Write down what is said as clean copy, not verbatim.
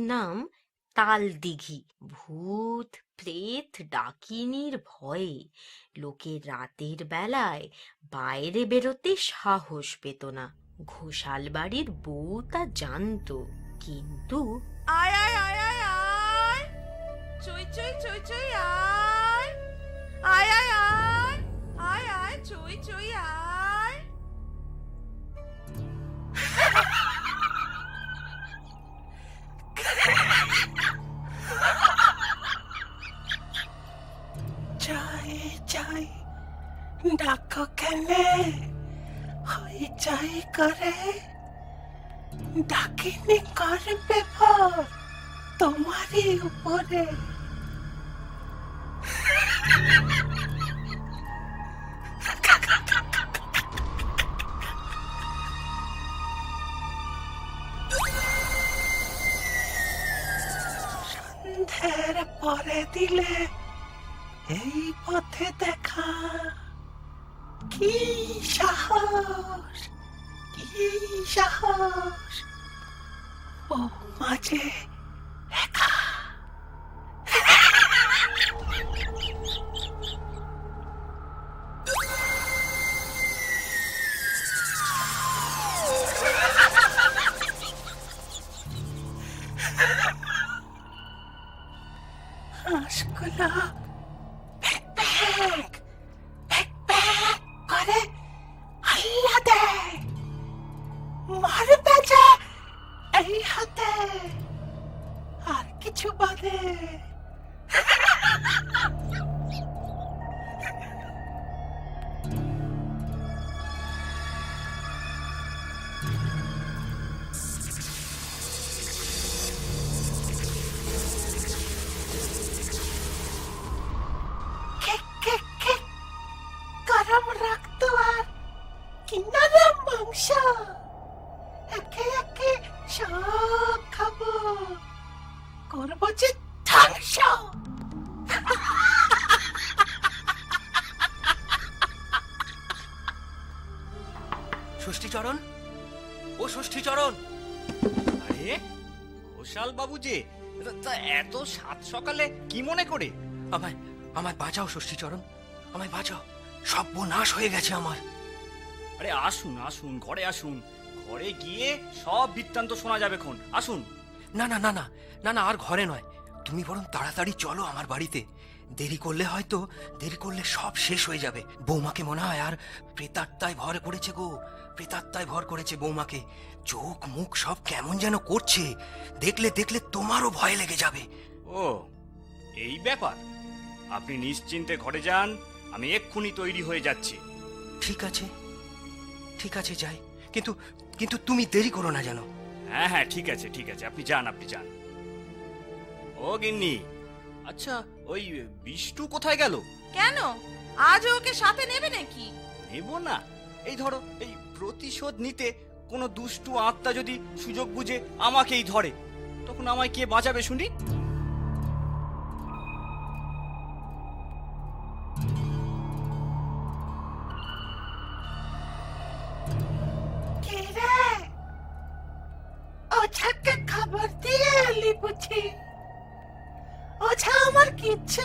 নাম তালদিঘি। ভূত প্রেত ডাকিনীর ভয়ে লোকে রাতের বেলায় বাইরে বেরোতে সাহস পেত না। ঘোষাল বাড়ির বউ তা জানতো, কিন্তু আয় আয় আয় আয় আয়, চই চই চই চই আয়, আয় আয় আয়, আয় আয় চই চই আয়। চাই চাই ডাকো কেনে, হইচই করে ডাকিনি করবে ভর তোমারই উপরে। সন্ধ্যের পরে দিলে এই পথে দেখা, কি সাহস, কি সাহস, ও মাঝে একা। হাঁসগুলো ব্যাক ব্যাক ব্যাক ব্যাক করে আল্লা দেয়, মারবে যে এই হাতে, আর কিছু বাদে। গরম রক্ত আর কিনারা মাংস, একে একে সব খাবো, করবো যে ধ্বংস। ষষ্ঠীচরণ, ও ষষ্ঠীচরণ! আরে ঘোষাল বাবু যে, তা এত সাত সকালে কি মনে করে? আমায় আমায় বাঁচাও ষষ্ঠীচরণ, আমায় বাঁচাও, সর্বনাশ হয়ে গেছে আমার। আরে আসুন আসুন, ঘরে আসুন, ঘরে গিয়ে সব বৃত্তান্ত শোনা যাবে খন। আসুন। না না না না না না, আর ঘরে নয়, তুমি বরং তাড়াতাড়ি চলো আমার বাড়িতে। দেরি করলে সব শেষ হয়ে যাবে। বৌমাকে মনে হয় আর প্রেতাত্মায় ভর করেছে গো, প্রেতাত্মায় ভর করেছে বৌমাকে। চোখ মুখ সব কেমন যেন করছে, দেখলে দেখলে তোমারও ভয় লেগে যাবে। ও এই ব্যাপার, আপনি নিশ্চিন্তে ঘরে যান, আমি এক্ষুনি তৈরি হয়ে যাচ্ছি। ঠিক আছে ঠিক আছে, যাই, কিন্তু কিন্তু তুমি দেরি করো না যেন। হ্যাঁ হ্যাঁ, ঠিক আছে ঠিক আছে, আপনি যান আপনি যান। ও গিন্নি, আচ্ছা ওই বিষ্টু কোথায় গেল? কেন, আজ ওকে সাথে নেবে নাকি? নেব না, এই ধরো, এই প্রতিশোধ নিতে কোনো দুষ্টু আত্মা যদি সুযোগ বুঝে আমাকেই ধরে, তখন আমায় কে বাঁচাবে শুনি? কে রে? ওঝাকে খবর দিয়ে এলি বুঝি? ওঝা আমার কিচ্ছু